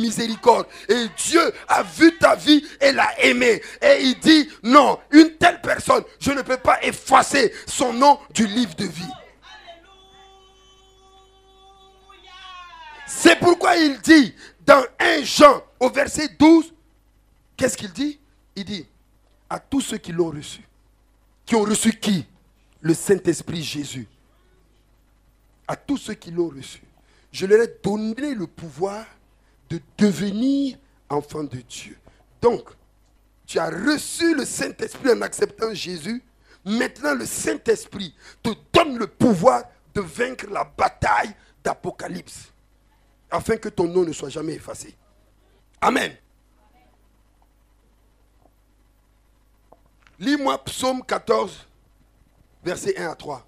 miséricorde. Et Dieu a vu ta vie et l'a aimé. Et il dit, non, une telle personne, je ne peux pas effacer son nom du livre de vie. C'est pourquoi il dit, dans 1 Jean, au verset 12, qu'est-ce qu'il dit? Il dit, à tous ceux qui l'ont reçu. Qui ont reçu qui? Le Saint-Esprit Jésus. À tous ceux qui l'ont reçu. Je leur ai donné le pouvoir de devenir enfants de Dieu. Donc, tu as reçu le Saint-Esprit en acceptant Jésus. Maintenant, le Saint-Esprit te donne le pouvoir de vaincre la bataille d'Apocalypse. Afin que ton nom ne soit jamais effacé. Amen. Lis-moi Psaume 14, versets 1 à 3.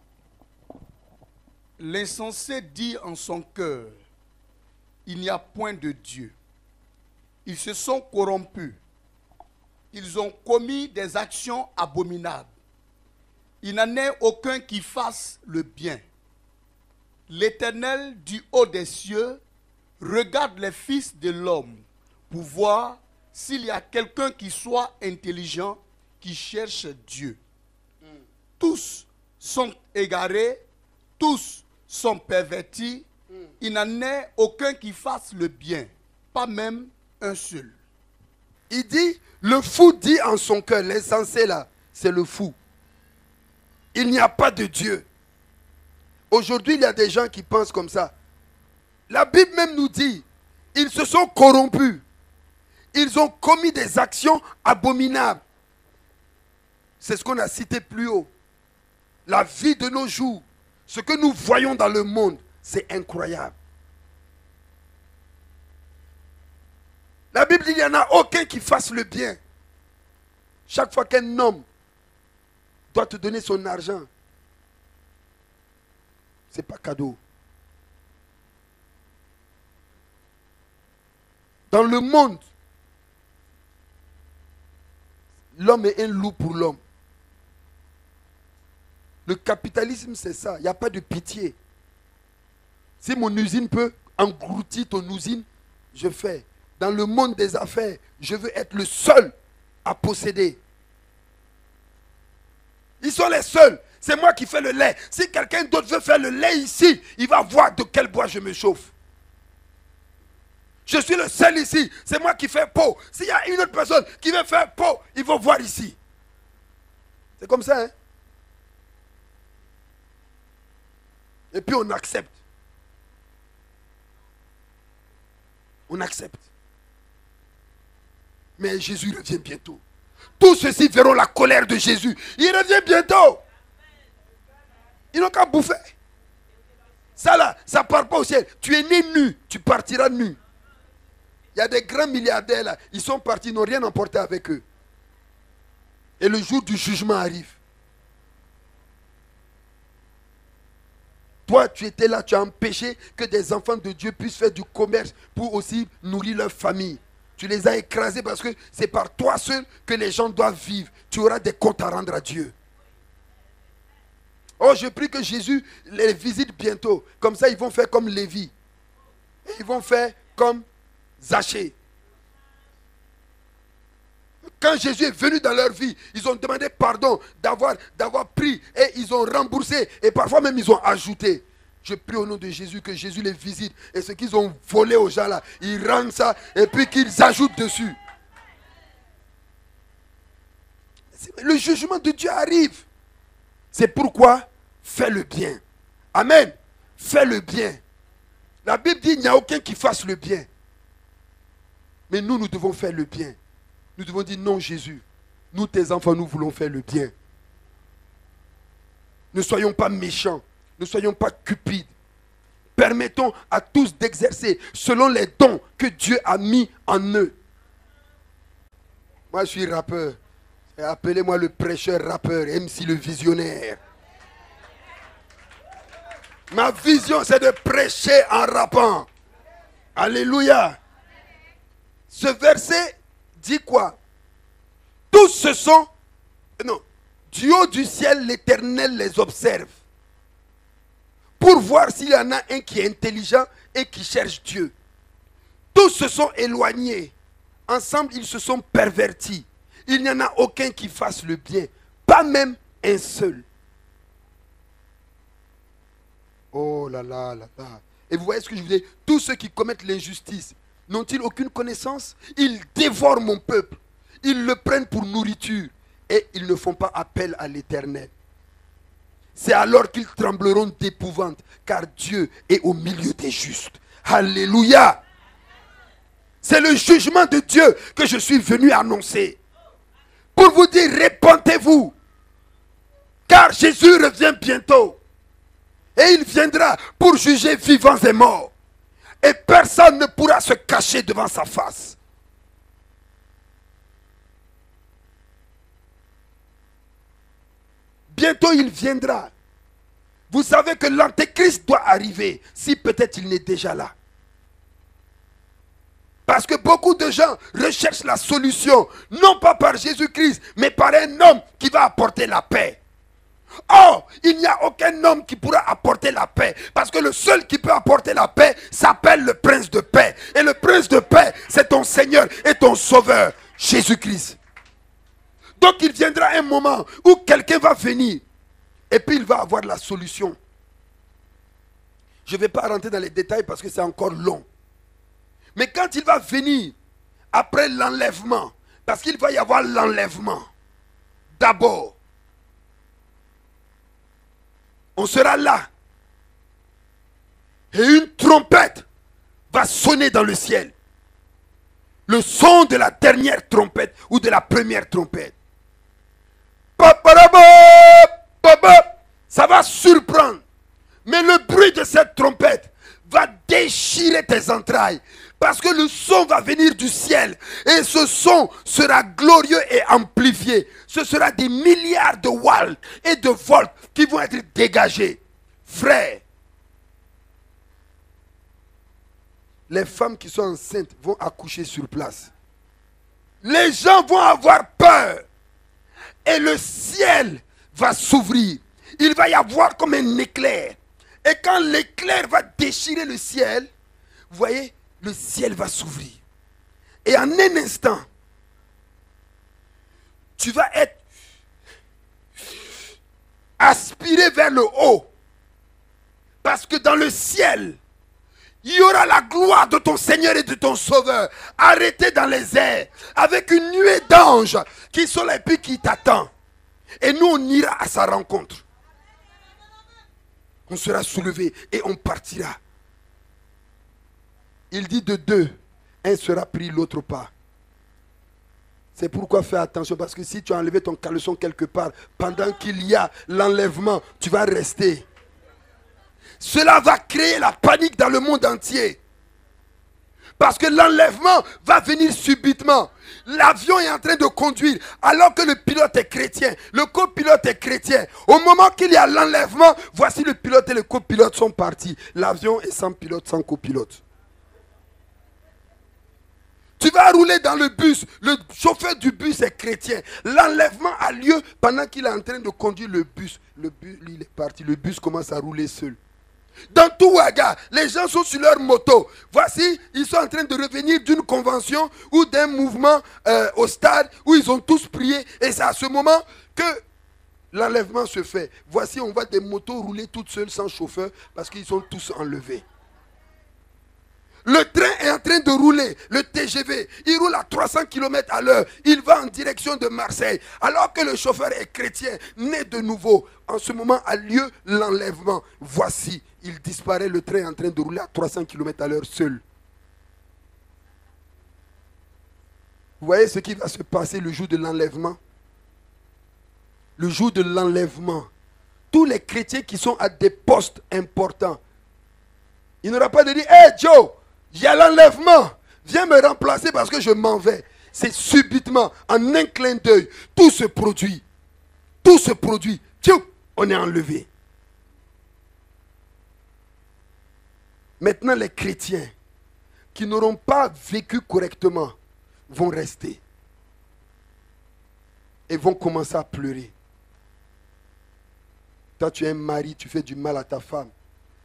L'insensé dit en son cœur, il n'y a point de Dieu. Ils se sont corrompus. Ils ont commis des actions abominables. Il n'en est aucun qui fasse le bien. L'Éternel du haut des cieux regarde les fils de l'homme pour voir s'il y a quelqu'un qui soit intelligent, qui cherche Dieu. Tous sont égarés, tous sont pervertis. Il n'en est aucun qui fasse le bien, pas même un seul. Il dit, le fou dit en son cœur, l'insensé là, c'est le fou. Il n'y a pas de Dieu. Aujourd'hui, il y a des gens qui pensent comme ça. La Bible même nous dit, ils se sont corrompus. Ils ont commis des actions abominables. C'est ce qu'on a cité plus haut. La vie de nos jours, ce que nous voyons dans le monde, c'est incroyable. La Bible dit qu'il n'y en a aucun qui fasse le bien. Chaque fois qu'un homme doit te donner son argent, ce n'est pas cadeau. Dans le monde, l'homme est un loup pour l'homme. Le capitalisme, c'est ça. Il n'y a pas de pitié. Si mon usine peut engloutir ton usine, je fais. Dans le monde des affaires, je veux être le seul à posséder. Ils sont les seuls. C'est moi qui fais le lait. Si quelqu'un d'autre veut faire le lait ici, il va voir de quel bois je me chauffe. Je suis le seul ici. C'est moi qui fais pot. S'il y a une autre personne qui veut faire pot, ils vont voir ici. C'est comme ça, hein? Et puis on accepte. On accepte. Mais Jésus revient bientôt. Tous ceux-ci verront la colère de Jésus. Il revient bientôt. Ils n'ont qu'à bouffer. Ça là, ça ne part pas au ciel. Tu es né nu, tu partiras nu. Il y a des grands milliardaires là, ils sont partis, ils n'ont rien emporté avec eux. Et le jour du jugement arrive. Toi, tu étais là, tu as empêché que des enfants de Dieu puissent faire du commerce pour aussi nourrir leur famille. Tu les as écrasés parce que c'est par toi seul que les gens doivent vivre. Tu auras des comptes à rendre à Dieu. Oh, je prie que Jésus les visite bientôt. Comme ça, ils vont faire comme Lévi. Et ils vont faire comme Zachée. Quand Jésus est venu dans leur vie, ils ont demandé pardon d'avoir pris et ils ont remboursé et parfois même ils ont ajouté. Je prie au nom de Jésus que Jésus les visite et ce qu'ils ont volé aux gens là, ils rendent ça et puis qu'ils ajoutent dessus. Le jugement de Dieu arrive. C'est pourquoi fais le bien. Amen. Fais le bien. La Bible dit qu'il n'y a aucun qui fasse le bien. Mais nous devons faire le bien. Nous devons dire non Jésus. Nous tes enfants, nous voulons faire le bien. Ne soyons pas méchants. Ne soyons pas cupides. Permettons à tous d'exercer selon les dons que Dieu a mis en eux. Moi je suis rappeur. Appelez-moi le prêcheur rappeur, MC le visionnaire. Ma vision c'est de prêcher en rappant. Alléluia. Ce verset dit quoi? Tous ce sont... Non. Du haut du ciel, l'Éternel les observe. Pour voir s'il y en a un qui est intelligent et qui cherche Dieu. Tous se sont éloignés. Ensemble, ils se sont pervertis. Il n'y en a aucun qui fasse le bien. Pas même un seul. Oh là là là là. Et vous voyez ce que je vous dis? Tous ceux qui commettent l'injustice, n'ont-ils aucune connaissance? Ils dévorent mon peuple. Ils le prennent pour nourriture. Et ils ne font pas appel à l'Éternel. C'est alors qu'ils trembleront d'épouvante, car Dieu est au milieu des justes. Alléluia. C'est le jugement de Dieu que je suis venu annoncer. Pour vous dire, répentez-vous. Car Jésus revient bientôt. Et il viendra pour juger vivants et morts. Et personne ne pourra se cacher devant sa face. Bientôt il viendra. Vous savez que l'antéchrist doit arriver, si peut-être il n'est déjà là. Parce que beaucoup de gens recherchent la solution, non pas par Jésus-Christ, mais par un homme qui va apporter la paix. Or, il n'y a aucun homme qui pourra apporter la paix. Parce que le seul qui peut apporter la paix s'appelle le prince de paix. Et le prince de paix, c'est ton Seigneur et ton Sauveur, Jésus-Christ. Donc il viendra un moment où quelqu'un va venir et puis il va avoir la solution. Je ne vais pas rentrer dans les détails parce que c'est encore long. Mais quand il va venir après l'enlèvement, parce qu'il va y avoir l'enlèvement, d'abord, on sera là. Et une trompette va sonner dans le ciel. Le son de la dernière trompette ou de la première trompette. Ça va surprendre. Mais le bruit de cette trompette va déchirer tes entrailles. Parce que le son va venir du ciel. Et ce son sera glorieux et amplifié. Ce sera des milliards de watts et de volts qui vont être dégagés. Frères, les femmes qui sont enceintes vont accoucher sur place. Les gens vont avoir peur. Et le ciel va s'ouvrir. Il va y avoir comme un éclair. Et quand l'éclair va déchirer le ciel, vous voyez, le ciel va s'ouvrir. Et en un instant, tu vas être aspiré vers le haut. Parce que dans le ciel, il y aura la gloire de ton Seigneur et de ton Sauveur, arrêté dans les airs, avec une nuée d'anges qui sont là et puis qui t'attendent. Et nous, on ira à sa rencontre. On sera soulevé et on partira. Il dit de deux, un sera pris, l'autre pas. C'est pourquoi fais attention, parce que si tu as enlevé ton caleçon quelque part, pendant qu'il y a l'enlèvement, tu vas rester. Cela va créer la panique dans le monde entier. Parce que l'enlèvement va venir subitement. L'avion est en train de conduire alors que le pilote est chrétien. Le copilote est chrétien. Au moment qu'il y a l'enlèvement, voici le pilote et le copilote sont partis. L'avion est sans pilote, sans copilote. Tu vas rouler dans le bus. Le chauffeur du bus est chrétien. L'enlèvement a lieu pendant qu'il est en train de conduire le bus. Le bus, lui, il est parti. Le bus commence à rouler seul. Dans tout Ouaga, les gens sont sur leur moto. Voici, ils sont en train de revenir d'une convention ou d'un mouvement au stade où ils ont tous prié. Et c'est à ce moment que l'enlèvement se fait. Voici, on voit des motos rouler toutes seules sans chauffeur parce qu'ils sont tous enlevés. Le train est en train de rouler, le TGV, il roule à 300 km à l'heure. Il va en direction de Marseille. Alors que le chauffeur est chrétien, né de nouveau. En ce moment a lieu l'enlèvement. Voici, il disparaît, le train est en train de rouler à 300 km à l'heure seul. Vous voyez ce qui va se passer le jour de l'enlèvement? Le jour de l'enlèvement, tous les chrétiens qui sont à des postes importants, il n'aura pas de dire, hey Joe, il y a l'enlèvement, viens me remplacer parce que je m'en vais. C'est subitement, en un clin d'œil, tout se produit. Tout se produit. Tchou, on est enlevé. Maintenant, les chrétiens qui n'auront pas vécu correctement vont rester. Et vont commencer à pleurer. Toi, tu es un mari, tu fais du mal à ta femme.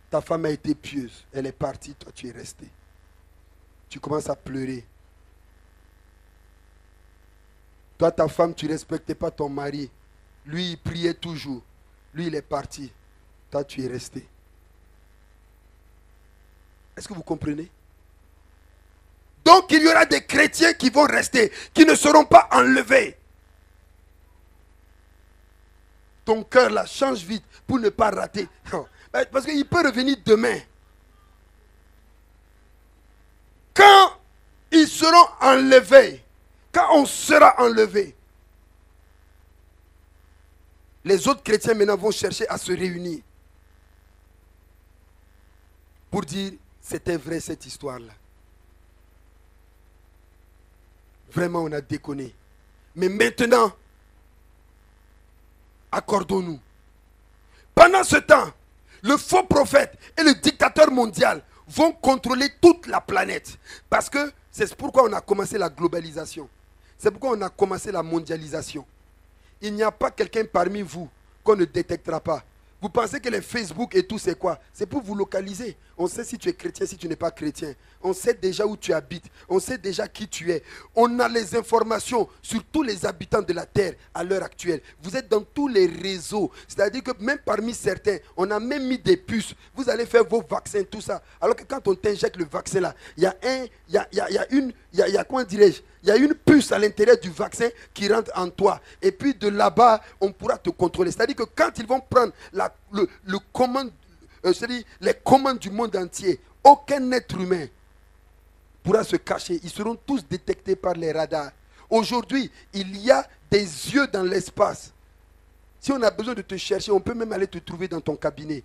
Ta femme a été pieuse, elle est partie, toi tu es resté. tu commences à pleurer. Toi, ta femme, tu ne respectais pas ton mari. Lui, il priait toujours. Lui, il est parti. Toi, tu es resté. Est-ce que vous comprenez? Donc, il y aura des chrétiens qui vont rester, qui ne seront pas enlevés. Ton cœur, là, change vite pour ne pas rater. Parce qu'il peut revenir demain. Quand ils seront enlevés, quand on sera enlevé, les autres chrétiens maintenant vont chercher à se réunir pour dire, c'était vrai cette histoire-là. Vraiment, on a déconné. Mais maintenant, accordons-nous. Pendant ce temps, le faux prophète et le dictateur mondial vont contrôler toute la planète. Parce que c'est pourquoi on a commencé la globalisation. C'est pourquoi on a commencé la mondialisation. Il n'y a pas quelqu'un parmi vous qu'on ne détectera pas. Vous pensez que les Facebook et tout, c'est quoi? C'est pour vous localiser. On sait si tu es chrétien, si tu n'es pas chrétien. On sait déjà où tu habites. On sait déjà qui tu es. On a les informations sur tous les habitants de la terre à l'heure actuelle. Vous êtes dans tous les réseaux. C'est-à-dire que même parmi certains, on a même mis des puces. Vous allez faire vos vaccins, tout ça. Alors que quand on t'injecte le vaccin là, il y a une puce à l'intérieur du vaccin qui rentre en toi. Et puis de là-bas, on pourra te contrôler. C'est-à-dire que quand ils vont prendre les commandes du monde entier, aucun être humain pourra se cacher. Ils seront tous détectés par les radars. Aujourd'hui, il y a des yeux dans l'espace. Si on a besoin de te chercher, on peut même aller te trouver dans ton cabinet.